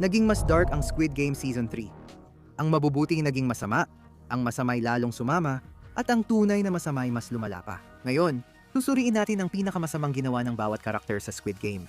Naging mas dark ang Squid Game Season 3. Ang mabubuti naging masama, ang masamay lalong sumama, at ang tunay na masamay mas lumala pa. Ngayon, susuriin natin ang pinakamasamang ginawa ng bawat karakter sa Squid Game.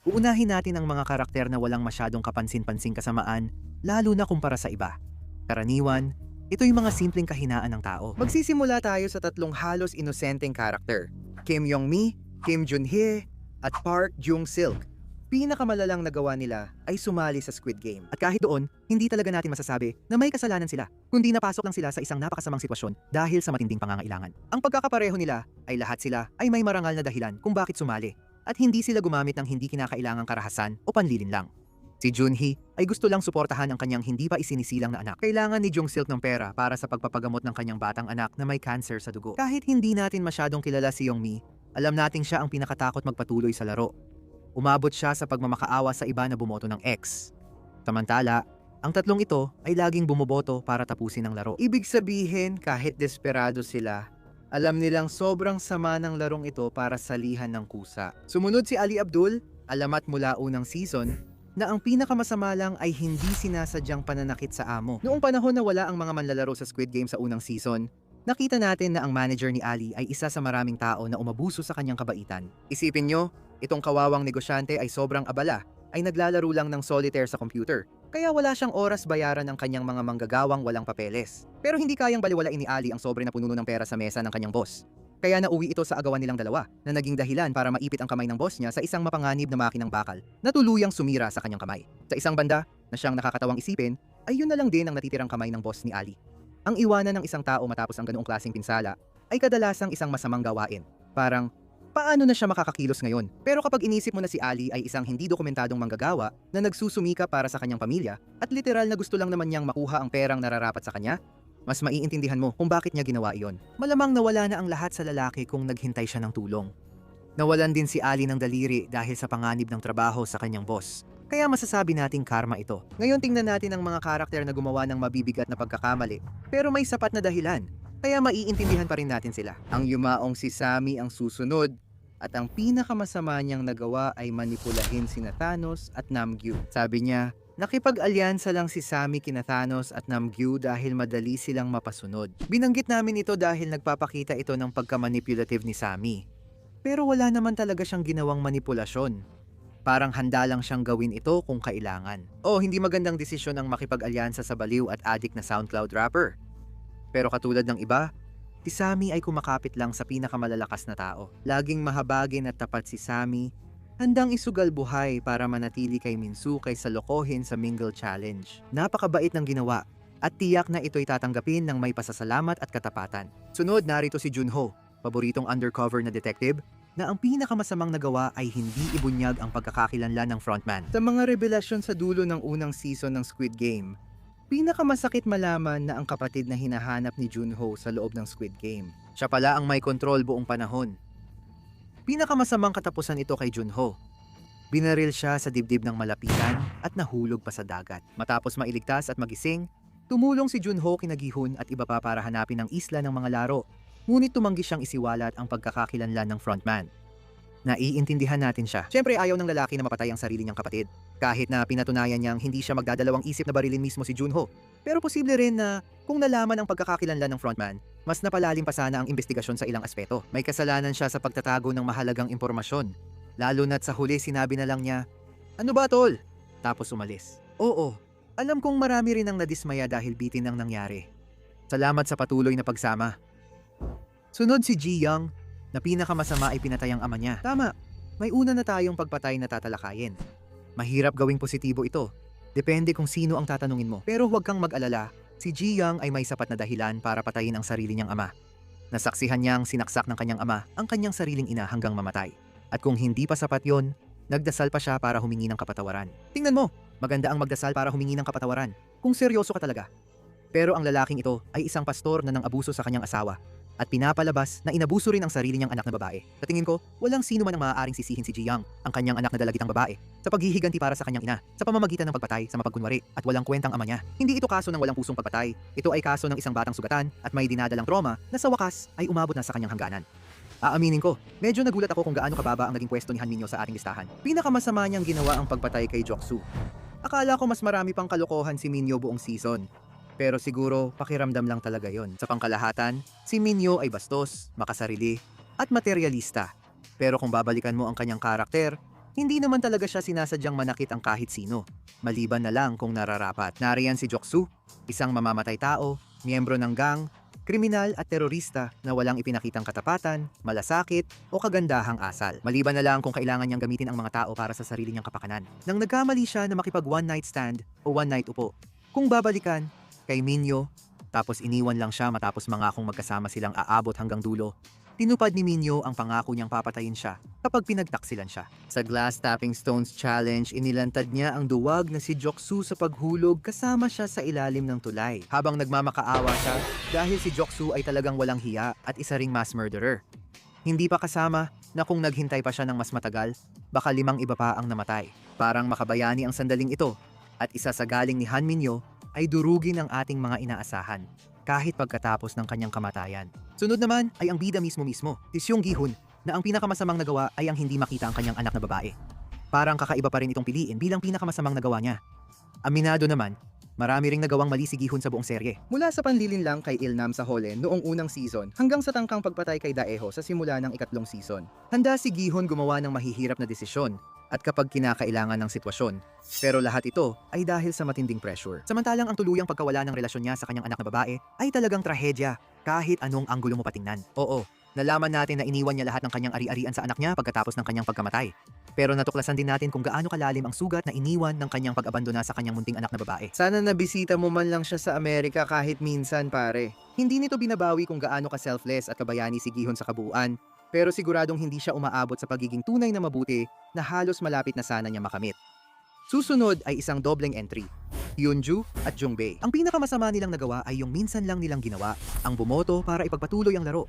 Uunahin natin ang mga karakter na walang masyadong kapansin-pansing kasamaan, lalo na kumpara sa iba. Karaniwan, ito yung mga simpleng kahinaan ng tao. Magsisimula tayo sa tatlong halos inosenteng karakter. Kim Yong-mi, Kim Jun-hye, at Park Jung-silk. Pinakamalalang nagawa nila ay sumali sa Squid Game. At kahit doon, hindi talaga natin masasabi na may kasalanan sila, kundi napasok lang sila sa isang napakasamang sitwasyon dahil sa matinding pangangailangan. Ang pagkakapareho nila ay lahat sila ay may marangal na dahilan kung bakit sumali at hindi sila gumamit ng hindi kinakailangang karahasan o panlilin lang. Si Junhee ay gusto lang suportahan ang kanyang hindi pa isinisilang na anak. Kailangan ni Jung-silk ng pera para sa pagpapagamot ng kanyang batang anak na may cancer sa dugo. Kahit hindi natin masyadong kilala si Yong-mi, alam nating siya ang pinakatakot magpatuloy sa laro. Umabot siya sa pagmamakaawa sa iba na bumoto ng X. Samantala, ang tatlong ito ay laging bumoboto para tapusin ang laro. Ibig sabihin, kahit desperado sila, alam nilang sobrang sama ng larong ito para salihan ng kusa. Sumunod si Ali Abdul, alamat mula unang season, na ang pinakamasama lang ay hindi sinasadyang pananakit sa amo. Noong panahon na wala ang mga manlalaro sa Squid Game sa unang season, nakita natin na ang manager ni Ali ay isa sa maraming tao na umabuso sa kanyang kabaitan. Isipin nyo, itong kawawang negosyante ay sobrang abala, ay naglalaro lang ng solitaire sa computer. Kaya wala siyang oras bayaran ng kanyang mga manggagawang walang papeles. Pero hindi kayang baliwalain ni Ali ang sobre na pununo ng pera sa mesa ng kanyang boss. Kaya nauwi ito sa agawan nilang dalawa na naging dahilan para maipit ang kamay ng boss niya sa isang mapanganib na makinang bakal na tuluyang sumira sa kanyang kamay. Sa isang banda na siyang nakakatawang isipin, ay yun na lang din ang natitirang kamay ng boss ni Ali. Ang iwanan ng isang tao matapos ang ganoong klaseng pinsala ay kadalasang isang masamang gawain. Parang, paano na siya makakakilos ngayon? Pero kapag inisip mo na si Ali ay isang hindi dokumentadong manggagawa na nagsusumika para sa kanyang pamilya at literal na gusto lang naman niyang makuha ang perang nararapat sa kanya, mas maiintindihan mo kung bakit niya ginawa iyon. Malamang nawala na ang lahat sa lalaki kung naghintay siya ng tulong. Nawalan din si Ali ng daliri dahil sa panganib ng trabaho sa kanyang boss. Kaya masasabi nating karma ito. Ngayon tingnan natin ang mga karakter na gumawa ng mabibigat na pagkakamali, pero may sapat na dahilan. Kaya maiintindihan pa rin natin sila. Ang yumaong si Sami ang susunod, at ang pinakamasama niyang nagawa ay manipulahin sina Thanos at Namgyu. Sabi niya, nakipag-alyansa lang si Sami kina Thanos at Namgyu dahil madali silang mapasunod. Binanggit namin ito dahil nagpapakita ito ng pagka-manipulative ni Sami. Pero wala naman talaga siyang ginawang manipulasyon. Parang handa lang siyang gawin ito kung kailangan. Hindi magandang desisyon ang makipag-alyansa sa baliw at adik na SoundCloud rapper. Pero katulad ng iba, si Sami ay kumakapit lang sa pinakamalalakas na tao. Laging mahabagin at tapat si Sami, handang isugal buhay para manatili kay Minsu kaysa lokohin sa Mingle Challenge. Napakabait ng ginawa at tiyak na ito'y tatanggapin ng may pasasalamat at katapatan. Sunod, narito si Junho, paboritong undercover na detective, na ang pinakamasamang nagawa ay hindi ibunyag ang pagkakakilanlan ng frontman. Sa mga revelasyon sa dulo ng unang season ng Squid Game, pinakamasakit malaman na ang kapatid na hinahanap ni Junho sa loob ng Squid Game. Siya pala ang may kontrol buong panahon. Pinakamasamang katapusan ito kay Junho. Binaril siya sa dibdib ng malapitan at nahulog pa sa dagat. Matapos mailigtas at magising, tumulong si Junho kina Gi-hun at iba pa para hanapin ang isla ng mga laro. Ngunit tumanggi siyang isiwalat ang pagkakakilanlan ng frontman. Naiintindihan natin siya. Siyempre ayaw ng lalaki na mapatay ang sarili niyang kapatid. Kahit na pinatunayan niyang hindi siya magdadalawang isip na barilin mismo si Junho. Pero posible rin na kung nalaman ang pagkakakilanlan ng frontman, mas napalalim pa sana ang investigasyon sa ilang aspeto. May kasalanan siya sa pagtatago ng mahalagang impormasyon. Lalo na't sa huli sinabi na lang niya, "Ano ba tol?" Tapos umalis. Oo, alam kong marami rin ang nadismaya dahil bitin ang nangyari. Salamat sa patuloy na pagsama. Sunod si Ji Young, na pinakamasama ay pinatay ang ama niya. Tama, may una na tayong pagpatay na tatalakayin. Mahirap gawing positibo ito. Depende kung sino ang tatanungin mo. Pero huwag kang mag-alala, si Ji Young ay may sapat na dahilan para patayin ang sarili niyang ama. Nasaksihan niyang sinaksak ng kanyang ama ang kanyang sariling ina hanggang mamatay. At kung hindi pa sapat yon, nagdasal pa siya para humingi ng kapatawaran. Tingnan mo, maganda ang magdasal para humingi ng kapatawaran, kung seryoso ka talaga. Pero ang lalaking ito ay isang pastor na nang-abuso sa kanyang asawa at pinapalabas na inabuso rin ang sarili niyang anak na babae. Sa tingin ko, walang sino man ang maaaring sisihin si Ji Young, ang kanyang anak na dalagitang babae, sa paghihiganti para sa kanyang ina, sa pamamagitan ng pagpatay sa mapagkunwari at walang kwentang ama niya. Hindi ito kaso ng walang pusong pagpatay, ito ay kaso ng isang batang sugatan at may dinadalang trauma na sa wakas ay umabot na sa kanyang hangganan. Aaminin ko, medyo nagulat ako kung gaano kababa ang naging pwesto ni Han Minyo sa ating listahan. Pinakamasama niyang ginawa ang pagpatay kay Jok-soo. Akala ko mas marami pang kalokohan si Minyo buong season. Pero siguro pakiramdam lang talaga yon. Sa pangkalahatan, si Minyo ay bastos, makasarili, at materialista. Pero kung babalikan mo ang kanyang karakter, hindi naman talaga siya sinasadyang manakit ang kahit sino. Maliban na lang kung nararapat. Nariyan si Joksu, isang mamamatay tao, miyembro ng gang, kriminal at terorista na walang ipinakitang katapatan, malasakit o kagandahang asal. Maliban na lang kung kailangan niyang gamitin ang mga tao para sa sarili niyang kapakanan. Nang nagkamali siya na makipag one night stand o one night upo, kung babalikan, kay Minyo, tapos iniwan lang siya matapos mangakong magkasama silang aabot hanggang dulo. Tinupad ni Minyo ang pangako niyang papatayin siya kapag pinagtaksilan siya. Sa Glass Tapping Stones Challenge, inilantad niya ang duwag na si Joksu sa paghulog kasama siya sa ilalim ng tulay. Habang nagmamakaawa siya dahil si Joksu ay talagang walang hiya at isa ring mass murderer. Hindi pa kasama na kung naghintay pa siya ng mas matagal, baka 5 iba pa ang namatay. Parang makabayani ang sandaling ito at isa sa galing ni Han Minyo ay durugin ang ating mga inaasahan kahit pagkatapos ng kanyang kamatayan. Sunod naman ay ang bida mismo, si Seung Gi-hun, na ang pinakamasamang nagawa ay ang hindi makita ang kanyang anak na babae. Parang kakaiba pa rin itong piliin bilang pinakamasamang nagawa niya. Aminado naman, marami ring nagawang mali si Gi-hun sa buong serye. Mula sa panlilin lang kay Il-nam sa Holen noong unang season hanggang sa tangkang pagpatay kay Daeho sa simula ng 2nd season. Handa si Gi-hun gumawa ng mahihirap na desisyon at kapag kinakailangan ng sitwasyon. Pero lahat ito ay dahil sa matinding pressure. Samantalang ang tuluyang pagkawala ng relasyon niya sa kanyang anak na babae ay talagang trahedya kahit anong anggulo mo patingnan. Oo, nalaman natin na iniwan niya lahat ng kanyang ari-arian sa anak niya pagkatapos ng kanyang pagkamatay. Pero natuklasan din natin kung gaano kalalim ang sugat na iniwan ng kanyang pag-abandona sa kanyang munting anak na babae. Sana nabisita mo man lang siya sa Amerika kahit minsan, pare. Hindi nito binabawi kung gaano ka-selfless at kabayani si Gi-hun sa kabuuan, pero siguradong hindi siya umaabot sa pagiging tunay na mabuti na halos malapit na sana niya makamit. Susunod ay isang dobleng entry, Hyunju at Jungbei. Ang pinakamasama nilang nagawa ay yung minsan lang nilang ginawa, ang bumoto para ipagpatuloy ang laro.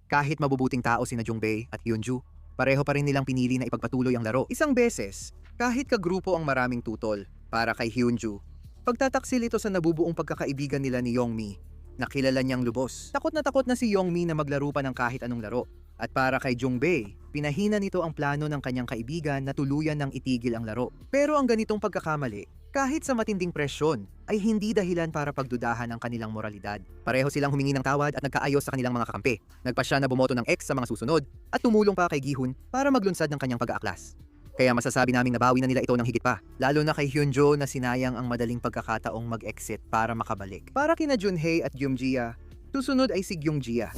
Kahit mabubuting tao sina Jungbei at Hyunju, pareho pa rin nilang pinili na ipagpatuloy ang laro. Isang beses, kahit kagrupo ang maraming tutol, para kay Hyunju, pagtataksil ito sa nabubuong pagkakaibigan nila ni Yongmi, na kilala niyang lubos. Takot na si Yongmi na maglaro pa ng kahit anong laro. At para kay Jungbei, pinahina nito ang plano ng kanyang kaibigan na tuluyan ng itigil ang laro. Pero ang ganitong pagkakamali, kahit sa matinding presyon, ay hindi dahilan para pagdudahan ang kanilang moralidad. Pareho silang humingi ng tawad at nagkaayos sa kanilang mga kakampi. Nagpa siya na bumoto ng X sa mga susunod at tumulong pa kay Gi-hun para maglunsad ng kanyang pag-aaklas. Kaya masasabi naming nabawi na nila ito ng higit pa, lalo na kay Hyunjo na sinayang ang madaling pagkakataong mag-exit para makabalik. Para kina Junhae at Gyumjia, susunod ay si Gyungjia,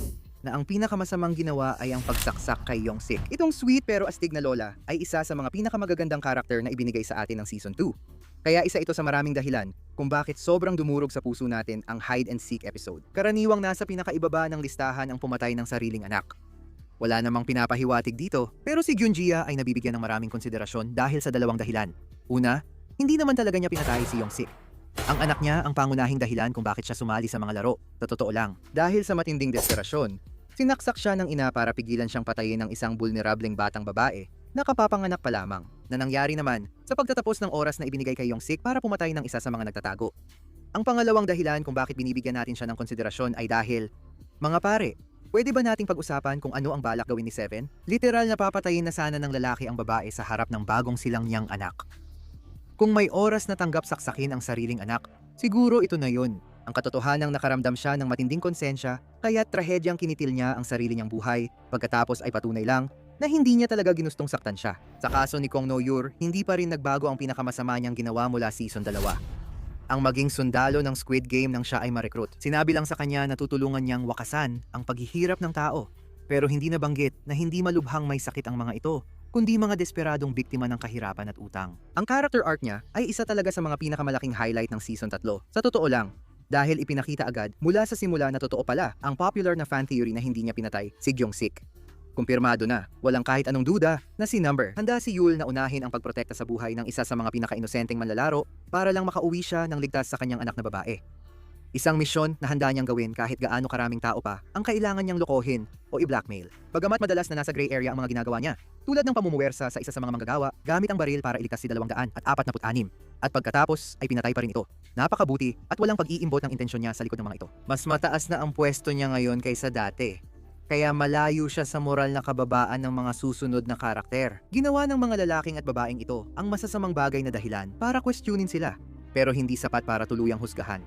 na ang pinakamasamang ginawa ay ang pagsaksak kay Yongsik. Itong sweet pero astig na lola ay isa sa mga pinakamagagandang karakter na ibinigay sa atin ng Season 2. Kaya isa ito sa maraming dahilan kung bakit sobrang dumurog sa puso natin ang hide and seek episode. Karaniwang nasa pinakaibaba ng listahan ang pumatay ng sariling anak. Wala namang pinapahiwatig dito, pero si Gyunjia ay nabibigyan ng maraming konsiderasyon dahil sa 2 dahilan. Una, hindi naman talaga niya pinatay si Yongsik. Ang anak niya ang pangunahing dahilan kung bakit siya sumali sa mga laro. Sa totoo lang, dahil sa matinding desperasyon, sinaksak siya ng ina para pigilan siyang patayin ng isang vulnerableng batang babae na kapapanganak pa lamang, na nangyari naman sa pagtatapos ng oras na ibinigay kay Yongsik para pumatay ng isa sa mga nagtatago. Ang pangalawang dahilan kung bakit binibigyan natin siya ng konsiderasyon ay dahil, mga pare, pwede ba nating pag-usapan kung ano ang balak gawin ni Seven? Literal na papatayin na sana ng lalaki ang babae sa harap ng bagong silang niyang anak. Kung may oras na tanggap saksakin ang sariling anak, siguro ito na yun. Ang katotohanang nakaramdam siya ng matinding konsensya, kaya trahedyang kinitil niya ang sarili niyang buhay, pagkatapos ay patunay lang na hindi niya talaga ginustong saktan siya. Sa kaso ni Kong No-Yor, hindi pa rin nagbago ang pinakamasama niyang ginawa mula season 2. Ang maging sundalo ng Squid Game nang siya ay ma-recruit. Sinabi lang sa kanya na tutulungan niyang wakasan ang paghihirap ng tao. Pero hindi nabanggit na hindi malubhang may sakit ang mga ito, kundi mga desperadong biktima ng kahirapan at utang. Ang character arc niya ay isa talaga sa mga pinakamalaking highlight ng season 3. Sa totoo lang, dahil ipinakita agad mula sa simula na totoo pala ang popular na fan theory na hindi niya pinatay si Gyeong-sik. Kumpirmado na, walang kahit anong duda na si Number. Handa si Yul na unahin ang pagprotekta sa buhay ng isa sa mga pinaka-inosenteng manlalaro para lang makauwi siya ng ligtas sa kanyang anak na babae. Isang misyon na handa niyang gawin kahit gaano karaming tao pa ang kailangan niyang lokohin o i-blackmail. Bagamat madalas na nasa gray area ang mga ginagawa niya, tulad ng pamumuwersa sa isa sa mga manggagawa gamit ang baril para iligtas si 246 at pagkatapos ay pinatay pa rin ito. Napakabuti at walang pag-iimbot ng intensyon niya sa likod ng mga ito. Mas mataas na ang pwesto niya ngayon kaysa dati. Kaya malayo siya sa moral na kababaan ng mga susunod na karakter. Ginawa ng mga lalaking at babaeng ito ang masasamang bagay na dahilan para questionin sila, pero hindi sapat para tuluyang husgahan.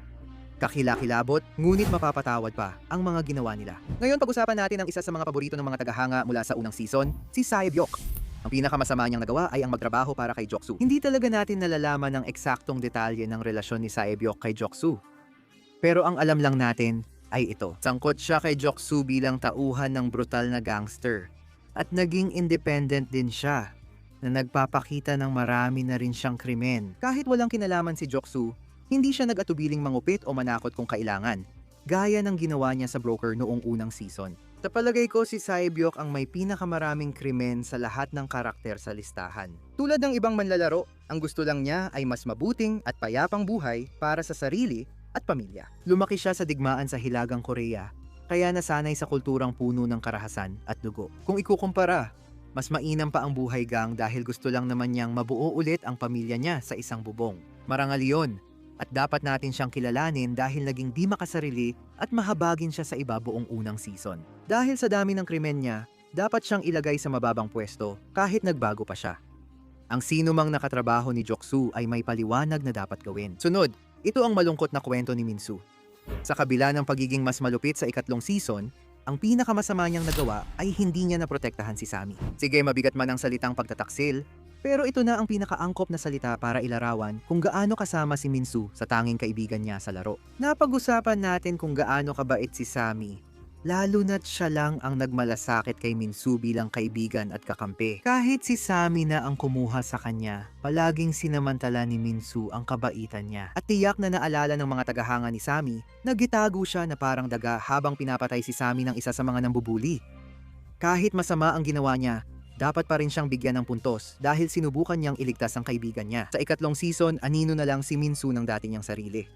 Kakilakilabot, ngunit mapapatawad pa ang mga ginawa nila. Ngayon pag-usapan natin ang isa sa mga paborito ng mga tagahanga mula sa unang season, si Sae-byok. Ang pinakamasama niyang nagawa ay ang magtrabaho para kay Jok-soo. Hindi talaga natin nalalaman ang eksaktong detalye ng relasyon ni Sae-byok kay Jok-soo. Pero ang alam lang natin ay ito. Sangkot siya kay Jok-soo bilang tauhan ng brutal na gangster. At naging independent din siya na nagpapakita ng marami na rin siyang krimen. Kahit walang kinalaman si Jok-soo, hindi siya nag-atubiling mangupit o manakot kung kailangan, gaya ng ginawa niya sa broker noong unang season. Sa palagay ko, si Sae-byok ang may pinakamaraming krimen sa lahat ng karakter sa listahan. Tulad ng ibang manlalaro, ang gusto lang niya ay mas mabuting at payapang buhay para sa sarili at pamilya. Lumaki siya sa digmaan sa Hilagang Korea, kaya nasanay sa kulturang puno ng karahasan at dugo. Kung ikukumpara, mas mainam pa ang buhay gang dahil gusto lang naman niyang mabuo ulit ang pamilya niya sa isang bubong. Marangal yun. At dapat natin siyang kilalanin dahil naging di makasarili at mahabagin siya sa iba buong unang season. Dahil sa dami ng krimen niya, dapat siyang ilagay sa mababang pwesto kahit nagbago pa siya. Ang sino mang nakatrabaho ni Jok-soo ay may paliwanag na dapat gawin. Sunod, ito ang malungkot na kwento ni Min-soo. Sa kabila ng pagiging mas malupit sa ikatlong season, ang pinakamasama niyang nagawa ay hindi niya naprotektahan si Sammy. Sige, mabigat man ang salitang pagtataksil, pero ito na ang pinakaangkop na salita para ilarawan kung gaano kasama si Min-soo sa tanging kaibigan niya sa laro. Napag-usapan natin kung gaano kabait si Sammy, lalo na't siya lang ang nagmalasakit kay Min-soo bilang kaibigan at kakampi. Kahit si Sammy na ang kumuha sa kanya, palaging sinamantala ni Min-soo ang kabaitan niya. At tiyak na naalala ng mga tagahanga ni Sammy, nagitago siya na parang daga habang pinapatay si Sammy ng isa sa mga nambubuli. Kahit masama ang ginawa niya, dapat pa rin siyang bigyan ng puntos dahil sinubukan niyang iligtas ang kaibigan niya. Sa ikatlong season, anino na lang si Min-soo ng dati niyang sarili.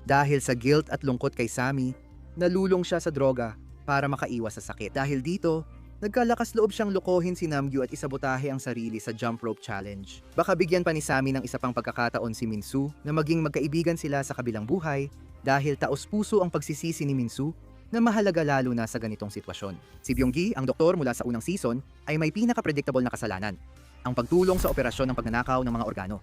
Dahil sa guilt at lungkot kay Sammy, nalulong siya sa droga para makaiwas sa sakit. Dahil dito, nagkalakas loob siyang lokohin si Namgyu at isabotahe ang sarili sa jump rope challenge. Baka bigyan pa ni Sammy ng isa pang pagkakataon si Min-soo na maging magkaibigan sila sa kabilang buhay dahil taos-puso ang pagsisisi ni Min-soo na mahalaga lalo na sa ganitong sitwasyon. Si Byung-gi, ang doktor mula sa unang season, ay may pinaka-predictable na kasalanan, ang pagtulong sa operasyon ng pagnanakaw ng mga organo.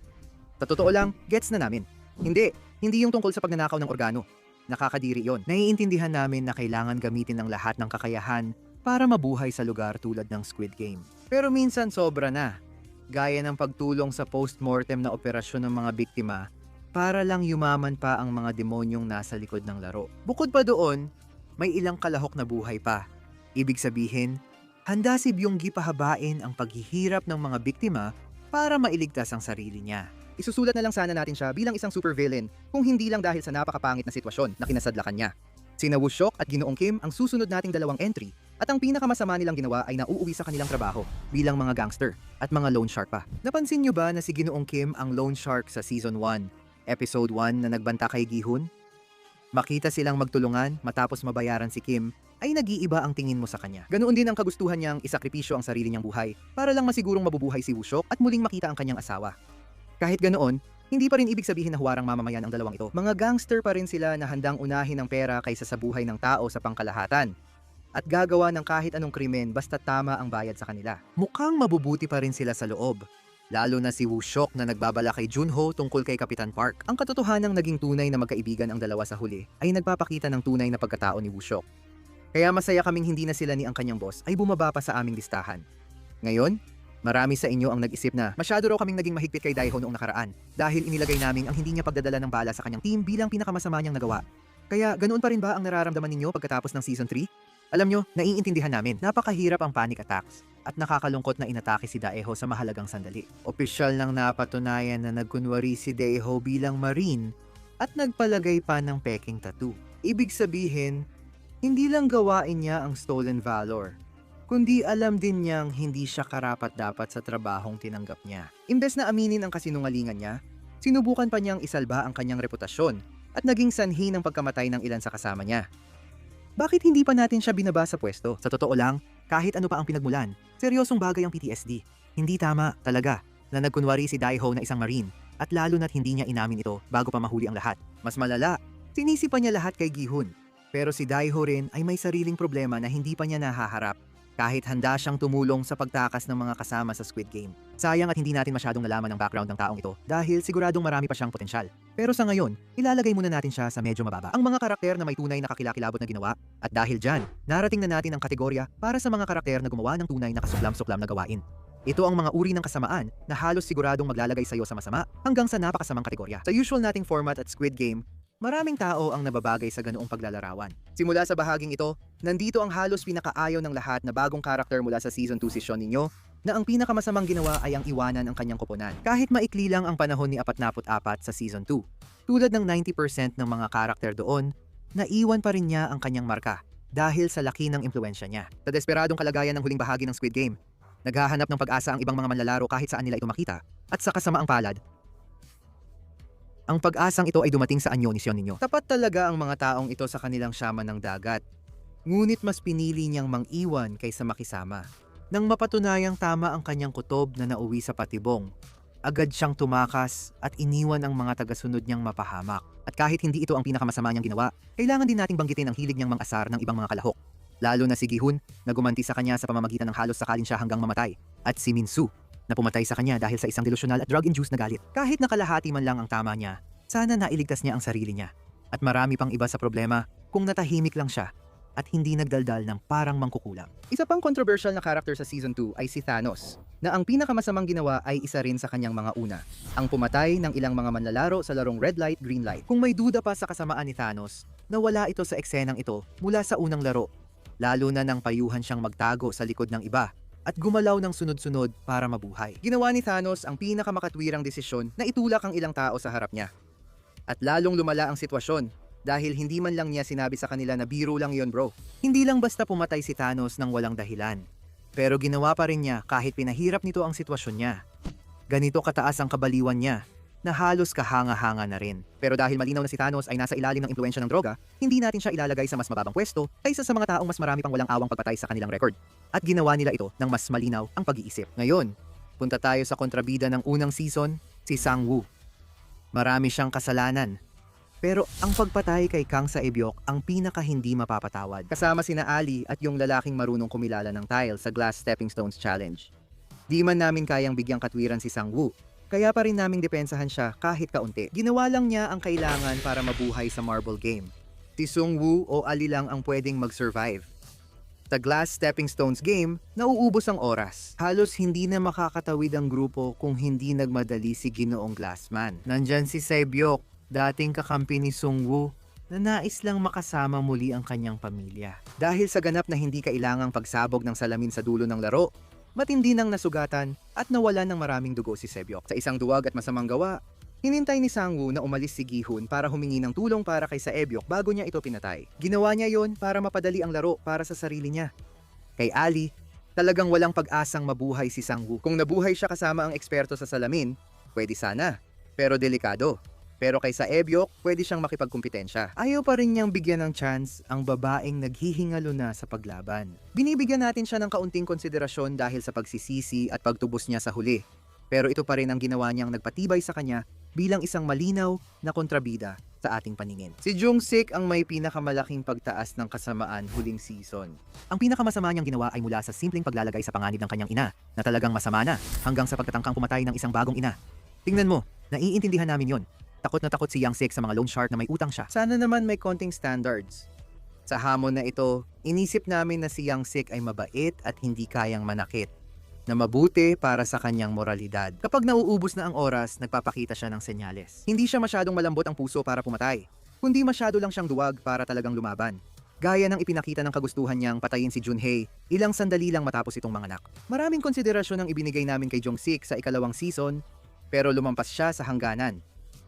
Sa totoo lang, gets na namin. Hindi yung tungkol sa pagnanakaw ng organo. Nakakadiri yon. Naiintindihan namin na kailangan gamitin ng lahat ng kakayahan para mabuhay sa lugar tulad ng Squid Game. Pero minsan sobra na, gaya ng pagtulong sa post-mortem na operasyon ng mga biktima para lang yumaman pa ang mga demonyong nasa likod ng laro. Bukod pa doon, may ilang kalahok na buhay pa. Ibig sabihin, handa si Byung-gi pahabain ang paghihirap ng mga biktima para mailigtas ang sarili niya. Isusulat na lang sana natin siya bilang isang supervillain kung hindi lang dahil sa napakapangit na sitwasyon na kinasadlakan niya. Sina Woo-shok at Ginoong Kim ang susunod nating dalawang entry at ang pinakamasama nilang ginawa ay nauuwi sa kanilang trabaho bilang mga gangster at mga loan shark pa. Napansin niyo ba na si Ginoong Kim ang loan shark sa Season 1, Episode 1 na nagbanta kay Gi-hun? Makita silang magtulungan matapos mabayaran si Kim, ay nag-iiba ang tingin mo sa kanya. Ganoon din ang kagustuhan niyang isakripisyo ang sarili niyang buhay para lang masigurong mabubuhay si Woo-shok at muling makita ang kanyang asawa. Kahit ganoon, hindi pa rin ibig sabihin na huwarang mamamayan ang dalawang ito. Mga gangster pa rin sila na handang unahin ang pera kaysa sa buhay ng tao sa pangkalahatan at gagawa ng kahit anong krimen basta tama ang bayad sa kanila. Mukhang mabubuti pa rin sila sa loob. Lalo na si Woo-shok na nagbabala kay Junho tungkol kay Kapitan Park. Ang katotohanang naging tunay na magkaibigan ang dalawa sa huli ay nagpapakita ng tunay na pagkatao ni Woo-shok. Kaya masaya kaming hindi na sila ni ang kanyang boss ay bumaba pa sa aming listahan. Ngayon, marami sa inyo ang nag-isip na masyado raw kaming naging mahigpit kay Daeho noong nakaraan dahil inilagay namin ang hindi niya pagdadala ng bala sa kanyang team bilang pinakamasama niyang nagawa. Kaya ganoon pa rin ba ang nararamdaman ninyo pagkatapos ng Season 3? Alam nyo, naiintindihan namin, napakahirap ang panic attacks at nakakalungkot na inatake si Daeho sa mahalagang sandali. Opisyal nang napatunayan na nagkunwari si Daeho bilang Marine at nagpalagay pa ng peking tattoo. Ibig sabihin, hindi lang gawain niya ang stolen valor, kundi alam din niyang hindi siya karapat-dapat sa trabahong tinanggap niya. Imbes na aminin ang kasinungalingan niya, sinubukan pa niyang isalba ang kanyang reputasyon at naging sanhi ng pagkamatay ng ilan sa kasama niya. Bakit hindi pa natin siya binaba sa pwesto? Sa totoo lang, kahit ano pa ang pinagmulan, seryosong bagay ang PTSD. Hindi tama, talaga, na nagkunwari si Daeho na isang Marine at lalo na't hindi niya inamin ito bago pa mahuli ang lahat. Mas malala, sinisi pa niya lahat kay Gi-hun. Pero si Daiho rin ay may sariling problema na hindi pa niya nahaharap kahit handa siyang tumulong sa pagtakas ng mga kasama sa Squid Game. Sayang at hindi natin masyadong nalaman ang background ng taong ito dahil siguradong marami pa siyang potensyal. Pero sa ngayon, ilalagay muna natin siya sa medyo mababa. Ang mga karakter na may tunay na kakilakilabot na ginawa at dahil dyan, narating na natin ang kategorya para sa mga karakter na gumawa ng tunay na kasuklam-suklam na gawain. Ito ang mga uri ng kasamaan na halos siguradong maglalagay sa iyo sa masama hanggang sa napakasamang kategorya. Sa usual nating format at Squid Game, maraming tao ang nababagay sa ganoong paglalarawan. Simula sa bahaging ito, nandito ang halos pinakaayaw ng lahat na bagong karakter mula sa Season 2 session ninyo na ang pinakamasamang ginawa ay ang iwanan ang kanyang koponan. Kahit maikli lang ang panahon ni 44 sa Season 2, tulad ng 90% ng mga karakter doon, naiwan pa rin niya ang kanyang marka dahil sa laki ng impluensya niya. Sa desperadong kalagayan ng huling bahagi ng Squid Game, naghahanap ng pag-asa ang ibang mga manlalaro kahit saan nila ito makita at sa kasamaang palad, ang pag-asang ito ay dumating sa anyonisyon ninyo. Tapat talaga ang mga taong ito sa kanilang shaman ng dagat. Ngunit mas pinili niyang mang-iwan kaysa makisama. Nang mapatunayang tama ang kanyang kutob na nauwi sa patibong, agad siyang tumakas at iniwan ang mga tagasunod niyang mapahamak. At kahit hindi ito ang pinakamasama niyang ginawa, kailangan din nating banggitin ang hilig niyang mang-asar ng ibang mga kalahok. Lalo na si Gi-hun na gumanti sa kanya sa pamamagitan ng halos sakalin siya hanggang mamatay. At si Min-soo na pumatay sa kanya dahil sa isang delusyonal at drug-induced na galit. Kahit nakalahati man lang ang tama niya, sana nailigtas niya ang sarili niya. At marami pang iba sa problema kung natahimik lang siya at hindi nagdaldal ng parang mangkukulam. Isa pang controversial na character sa Season 2 ay si Thanos, na ang pinakamasamang ginawa ay isa rin sa kanyang mga una. Ang pumatay ng ilang mga manlalaro sa larong red light, green light. Kung may duda pa sa kasamaan ni Thanos, nawala ito sa eksenang ito mula sa unang laro. Lalo na nang payuhan siyang magtago sa likod ng iba at gumalaw ng sunod-sunod para mabuhay. Ginawa ni Thanos ang pinakamakatwirang desisyon na itulak ang ilang tao sa harap niya. At lalong lumala ang sitwasyon dahil hindi man lang niya sinabi sa kanila na biro lang yon bro. Hindi lang basta pumatay si Thanos ng walang dahilan. Pero ginawa pa rin niya kahit pinahirap nito ang sitwasyon niya. Ganito kataas ang kabaliwan niya na halos kahanga-hanga na rin. Pero dahil malinaw na si Thanos ay nasa ilalim ng impluensya ng droga, hindi natin siya ilalagay sa mas mababang pwesto kaysa sa mga taong mas marami pang walang awang pagpatay sa kanilang record. At ginawa nila ito ng mas malinaw ang pag-iisip. Ngayon, punta tayo sa kontrabida ng unang season, si Sang-woo. Marami siyang kasalanan. Pero ang pagpatay kay Kang Sae-byuk ang pinaka hindi mapapatawad. Kasama sina Ali at yung lalaking marunong kumilala ng tile sa Glass Stepping Stones Challenge. Di man namin kayang bigyang katwiran si Sang-woo, kaya pa rin naming depensahan siya kahit kaunti. Ginawa lang niya ang kailangan para mabuhay sa marble game. Si Sung-woo o Ali lang ang pwedeng mag-survive. Sa Glass Stepping Stones game, nauubos ang oras. Halos hindi na makakatawid ang grupo kung hindi nagmadali si Ginoong Glassman. Nandyan si Sae-byuk, dating kakampi ni Sung-woo, na nais lang makasama muli ang kanyang pamilya. Dahil sa ganap na hindi kailangang pagsabog ng salamin sa dulo ng laro, matindi nang nasugatan at nawalan ng maraming dugo si Sae-byuk. Sa isang duwag at masamang gawa, hinintay ni Sang-woo na umalis si Gi-hun para humingi ng tulong para kay Sae-byuk bago niya ito pinatay. Ginawa niya yon para mapadali ang laro para sa sarili niya. Kay Ali, talagang walang pag-asang mabuhay si Sang-woo. Kung nabuhay siya kasama ang eksperto sa salamin, pwede sana, pero delikado. Pero kay Sae-byuk, pwede siyang makipagkumpetensya. Ayaw pa rin niyang bigyan ng chance ang babaeng naghihingalo na sa paglaban. Binibigyan natin siya ng kaunting konsiderasyon dahil sa pagsisisi at pagtubos niya sa huli. Pero ito pa rin ang ginawa niyang nagpatibay sa kanya bilang isang malinaw na kontrabida sa ating paningin. Si Jung-sik ang may pinakamalaking pagtaas ng kasamaan huling season. Ang pinakamasama niyang ginawa ay mula sa simpleng paglalagay sa panganib ng kanyang ina na talagang masama na hanggang sa pagtatangkang pumatay ng isang bagong ina. Tingnan mo, naiintindihan namin yon. Takot na takot si Young-sik sa mga loan shark na may utang siya. Sana naman may konting standards. Sa hamon na ito, inisip namin na si Young-sik ay mabait at hindi kayang manakit, na mabuti para sa kanyang moralidad. Kapag nauubos na ang oras, nagpapakita siya ng senyales. Hindi siya masyadong malambot ang puso para pumatay, kundi masyado lang siyang duwag para talagang lumaban. Gaya ng ipinakita ng kagustuhan niyang patayin si Junhae ilang sandali lang matapos itong manganak. Maraming konsiderasyon ang ibinigay namin kay Jung-sik sa ikalawang season, pero lumampas siya sa hangganan.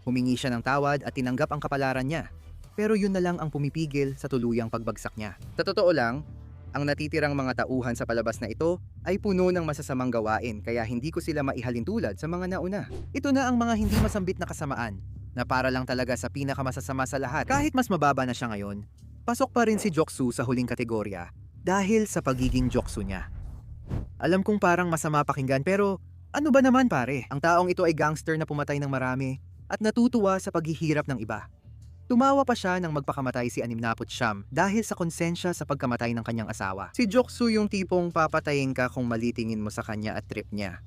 Humingi siya ng tawad at tinanggap ang kapalaran niya. Pero yun na lang ang pumipigil sa tuluyang pagbagsak niya. Sa totoo lang, ang natitirang mga tauhan sa palabas na ito ay puno ng masasamang gawain kaya hindi ko sila maihalin tulad sa mga nauna. Ito na ang mga hindi masambit na kasamaan na para lang talaga sa pinakamasasama sa lahat. Kahit mas mababa na siya ngayon, pasok pa rin si Jok-soo sa huling kategorya dahil sa pagiging Jok-soo niya. Alam kong parang masama pakinggan pero ano ba naman pare? Ang taong ito ay gangster na pumatay ng marami at natutuwa sa paghihirap ng iba. Tumawa pa siya nang magpakamatay si Animnapot Siyam dahil sa konsensya sa pagkamatay ng kanyang asawa. Si Joksu yung tipong papatayin ka kung malitingin mo sa kanya at trip niya.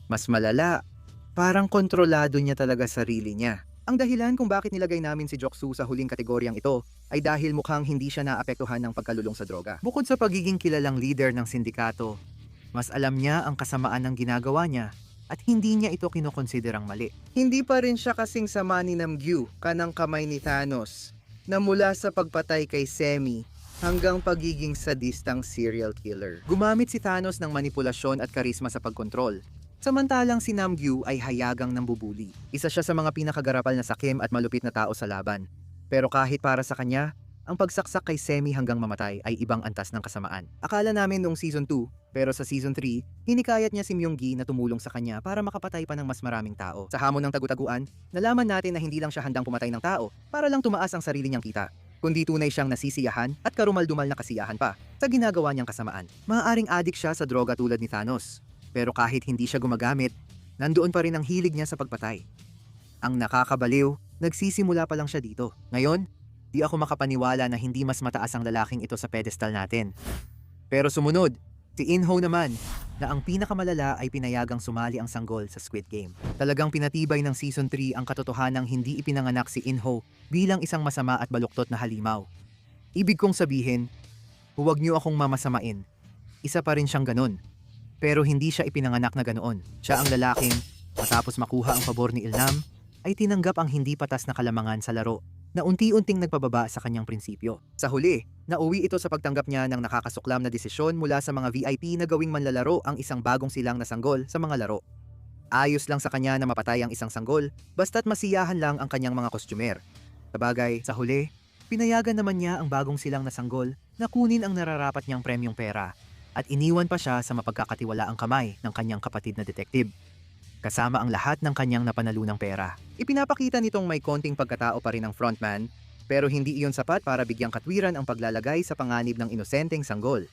Mas malala, parang kontrolado niya talaga sarili niya. Ang dahilan kung bakit nilagay namin si Joksu sa huling kategoryang ito ay dahil mukhang hindi siya naapektuhan ng pagkalulong sa droga. Bukod sa pagiging kilalang leader ng sindikato, mas alam niya ang kasamaan ng ginagawa niya at hindi niya ito kinokonsiderang mali. Hindi pa rin siya kasing sama ni Namgyu, kanang kamay ni Thanos, na mula sa pagpatay kay Semi hanggang pagiging sadistang serial killer. Gumamit si Thanos ng manipulasyon at karisma sa pagkontrol. Samantalang si Namgyu ay hayagang nambubuli. Isa siya sa mga pinakagarapal na sakim at malupit na tao sa laban. Pero kahit para sa kanya, ang pagsaksak kay Semi hanggang mamatay ay ibang antas ng kasamaan. Akala namin noong Season 2, pero sa Season 3, hinikayat niya si Myung-gi na tumulong sa kanya para makapatay pa ng mas maraming tao. Sa hamon ng tagu-taguan, nalaman natin na hindi lang siya handang pumatay ng tao para lang tumaas ang sarili niyang kita, kundi tunay siyang nasisiyahan at karumaldumal na kasiyahan pa sa ginagawa niyang kasamaan. Maaaring adik siya sa droga tulad ni Thanos, pero kahit hindi siya gumagamit, nandoon pa rin ang hilig niya sa pagpatay. Ang nakakabaliw, nagsisimula pa lang siya dito. Ngayon, di ako makapaniwala na hindi mas mataas ang lalaking ito sa pedestal natin. Pero sumunod, si Inho naman, na ang pinakamalala ay pinayagang sumali ang sanggol sa Squid Game. Talagang pinatibay ng Season 3 ang katotohanang hindi ipinanganak si Inho bilang isang masama at baluktot na halimaw. Ibig kong sabihin, huwag niyo akong mamasamain. Isa pa rin siyang ganun. Pero hindi siya ipinanganak na ganoon. Siya ang lalaking, matapos makuha ang pabor ni Ilnam, ay tinanggap ang hindi patas na kalamangan sa laro na unti-unting nagpababa sa kanyang prinsipyo. Sa huli, nauwi ito sa pagtanggap niya ng nakakasuklam na desisyon mula sa mga VIP na gawing manlalaro ang isang bagong silang na sanggol sa mga laro. Ayos lang sa kanya na mapatay ang isang sanggol, basta't masiyahan lang ang kanyang mga kostyumer. Sabagay, sa huli, pinayagan naman niya ang bagong silang na sanggol na kunin ang nararapat niyang premyong pera at iniwan pa siya sa mapagkakatiwalaang kamay ng kanyang kapatid na detektive, kasama ang lahat ng kanyang napanalunang pera. Ipinapakita nitong may konting pagkatao pa rin ang frontman, pero hindi iyon sapat para bigyang katwiran ang paglalagay sa panganib ng inosenteng sanggol.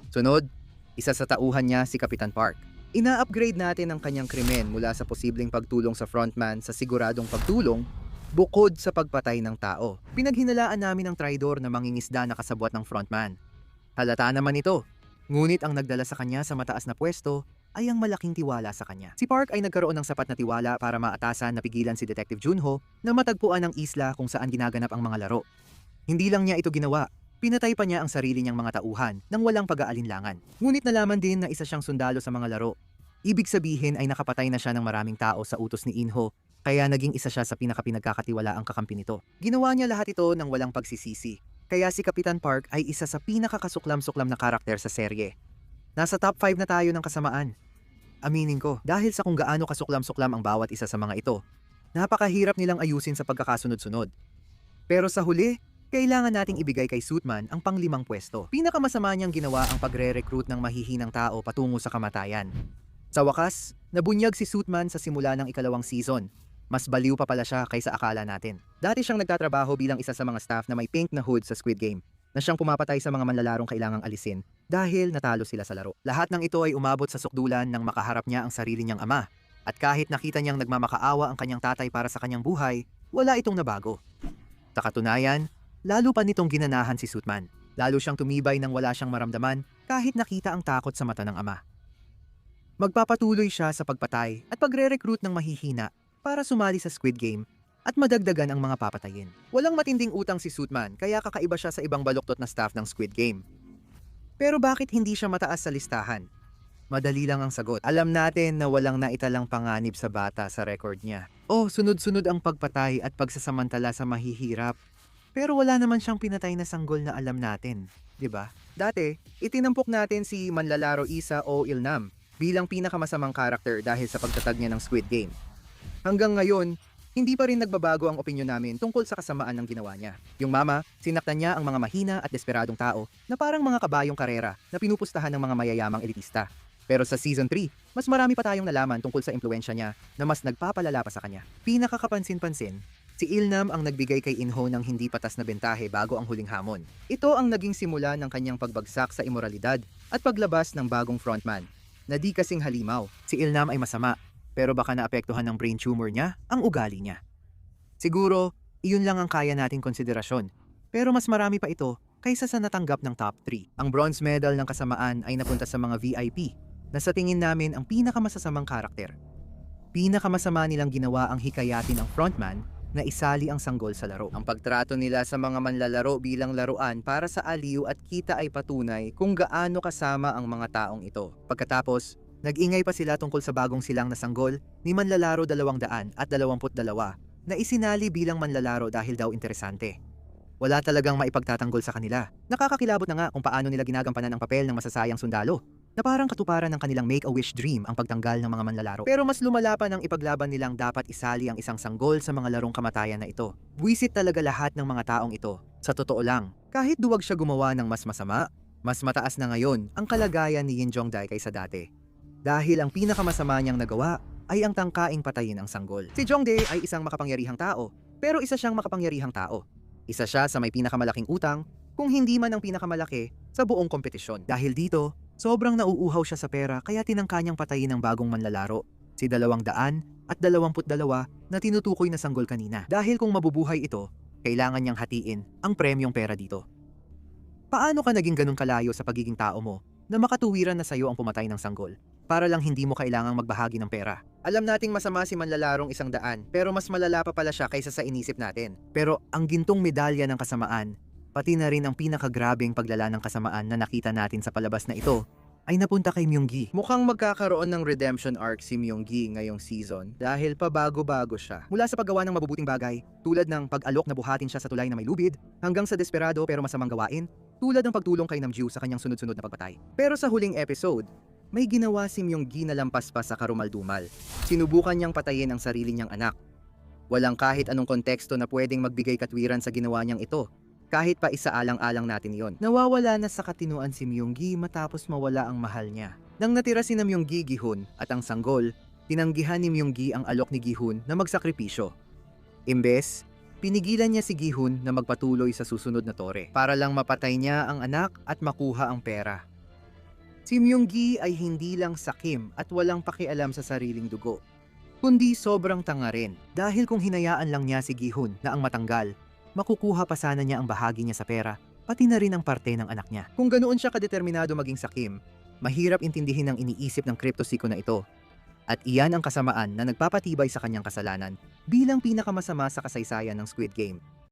Sunod, isa sa tauhan niya si Kapitan Park. Ina-upgrade natin ang kanyang krimen mula sa posibleng pagtulong sa frontman sa siguradong pagtulong bukod sa pagpatay ng tao. Pinaghinalaan namin ang traidor na mangingisda na kasabwat ng frontman. Halata naman ito, ngunit ang nagdala sa kanya sa mataas na pwesto ay ang malaking tiwala sa kanya. Si Park ay nagkaroon ng sapat na tiwala para maatasan na pigilan si Detective Junho na matagpuan ang isla kung saan ginaganap ang mga laro. Hindi lang niya ito ginawa, pinatay pa niya ang sarili niyang mga tauhan nang walang pag-aalinlangan. Ngunit nalaman din na isa siyang sundalo sa mga laro. Ibig sabihin ay nakapatay na siya ng maraming tao sa utos ni Inho, kaya naging isa siya sa pinakapinagkakatiwalaang kakampi nito. Ginawa niya lahat ito ng walang pagsisisi, kaya si Kapitan Park ay isa sa pinakakasuklam-suklam na karakter sa serye. Nasa top 5 na tayo ng kasamaan. Aminin ko, dahil sa kung gaano kasuklam-suklam ang bawat isa sa mga ito, napakahirap nilang ayusin sa pagkakasunod-sunod. Pero sa huli, kailangan nating ibigay kay Suitman ang pang-5 pwesto. Pinakamasama niyang ginawa ang pagre-recruit ng mahihinang tao patungo sa kamatayan. Sa wakas, nabunyag si Suitman sa simula ng ikalawang season. Mas baliw pa pala siya kaysa akala natin. Dati siyang nagtatrabaho bilang isa sa mga staff na may pink na hood sa Squid Game, na siyang pumapatay sa mga manlalarong kailangang alisin dahil natalo sila sa laro. Lahat ng ito ay umabot sa sukdulan nang makaharap niya ang sarili niyang ama. At kahit nakita niyang nagmamakaawa ang kanyang tatay para sa kanyang buhay, wala itong nabago. Sa katunayan, lalo pa nitong ginanahan si Suitman. Lalo siyang tumibay nang wala siyang maramdaman kahit nakita ang takot sa mata ng ama. Magpapatuloy siya sa pagpatay at pagre-recruit ng mahihina para sumali sa Squid Game at madagdagan ang mga papatayin. Walang matinding utang si Suitman kaya kakaiba siya sa ibang baluktot na staff ng Squid Game. Pero bakit hindi siya mataas sa listahan? Madali lang ang sagot. Alam natin na walang naitalang panganib sa bata sa record niya. Sunod-sunod ang pagpatay at pagsasamantala sa mahihirap. Pero wala naman siyang pinatay na sanggol na alam natin, 'di ba? Dati, itinampok natin si Manlalaro Isa o Ilnam bilang pinakamasamang karakter dahil sa pagtatag niya ng Squid Game. Hanggang ngayon, hindi pa rin nagbabago ang opinyon namin tungkol sa kasamaan ng ginawa niya. Yung mama, sinaktan niya ang mga mahina at desperadong tao na parang mga kabayong karera na pinupustahan ng mga mayayamang elitista. Pero sa Season 3, mas marami pa tayong nalaman tungkol sa impluensya niya na mas nagpapalala pa sa kanya. Pinakakapansin-pansin, si Ilnam ang nagbigay kay Inho ng hindi patas na bentahe bago ang huling hamon. Ito ang naging simula ng kanyang pagbagsak sa imoralidad at paglabas ng bagong frontman, na di kasing halimaw. Si Ilnam ay masama, pero baka naapektuhan ng brain tumor niya ang ugali niya. Siguro, Iyon lang ang kaya nating konsiderasyon. Pero mas marami pa ito kaysa sa natanggap ng top 3. Ang bronze medal ng kasamaan ay napunta sa mga VIP na sa tingin namin ang pinakamasasamang karakter. Pinakamasama nilang ginawa ang hikayatin ang frontman na isali ang sanggol sa laro. Ang pagtrato nila sa mga manlalaro bilang laruan para sa aliw at kita ay patunay kung gaano kasama ang mga taong ito. Pagkatapos, nag-ingay pa sila tungkol sa bagong silang na sanggol ni manlalaro 222 na isinali bilang manlalaro dahil daw interesante. Wala talagang maipagtatanggol sa kanila. Nakakakilabot na nga kung paano nila ginagampanan ang papel ng masasayang sundalo na parang katuparan ng kanilang make-a-wish dream ang pagtanggal ng mga manlalaro. Pero mas lumala pa ng ipaglaban nilang dapat isali ang isang sanggol sa mga larong kamatayan na ito. Buwisit talaga lahat ng mga taong ito. Sa totoo lang, kahit duwag siya gumawa ng mas masama, mas mataas na ngayon ang kalagayan ni Yin Zhongdai kaysa dati. Dahil ang pinakamasama niyang nagawa ay ang tangkaing patayin ang sanggol. Si Zhongdai ay isang makapangyarihang tao, pero isa siyang makapangyarihang tao. Isa siya sa may pinakamalaking utang, kung hindi man ang pinakamalaki, sa buong kompetisyon. Dahil dito, sobrang nauuhaw siya sa pera kaya tinangka niyang patayin ang bagong manlalaro, si 222 na tinutukoy na sanggol kanina. Dahil kung mabubuhay ito, kailangan niyang hatiin ang premyong pera dito. Paano ka naging ganun kalayo sa pagiging tao mo na makatuwiran na sa'yo ang pumatay ng sanggol para lang hindi mo kailangang magbahagi ng pera? Alam nating masama si manlalarong 100, pero mas malala pa pala siya kaysa sa inisip natin. Pero ang gintong medalya ng kasamaan, pati na rin ang pinakagrabeng paglala ng kasamaan na nakita natin sa palabas na ito, ay napunta kay Myung-gi. Mukhang magkakaroon ng redemption arc si Myung-gi ngayong season dahil pabago-bago siya. Mula sa paggawa ng mabubuting bagay, tulad ng pag-alok na buhatin siya sa tulay na may lubid, hanggang sa desperado pero masamang gawain, tulad ng pagtulong kay Namju sa kanyang sunod-sunod na pagpatay. Pero sa huling episode, may ginawa si Myung-gi na lampas pa sa karumaldumal. Sinubukan niyang patayin ang sarili niyang anak. Walang kahit anong konteksto na pwedeng magbigay katwiran sa ginawa niyang ito. Kahit pa isaalang-alang natin yon. Nawawala na sa katinuan si Myung-gi matapos mawala ang mahal niya. Nang natira si Myung-gi, Gi-hun at ang sanggol, tinanggihan ni Myung-gi ang alok ni Gi-hun na magsakripisyo. Imbes, pinigilan niya si Gi-hun na magpatuloy sa susunod na tore para lang mapatay niya ang anak at makuha ang pera. Si Myung-gi ay hindi lang sakim at walang pakialam sa sariling dugo, kundi sobrang tanga rin dahil kung hinayaan lang niya si Gi-hun na ang matanggal, makukuha pa sana niya ang bahagi niya sa pera, pati na rin ang parte ng anak niya. Kung ganoon siya kadeterminado maging sakim, mahirap intindihin ang iniisip ng cryptosiko na ito. At iyan ang kasamaan na nagpapatibay sa kanyang kasalanan bilang pinakamasama sa kasaysayan ng Squid Game.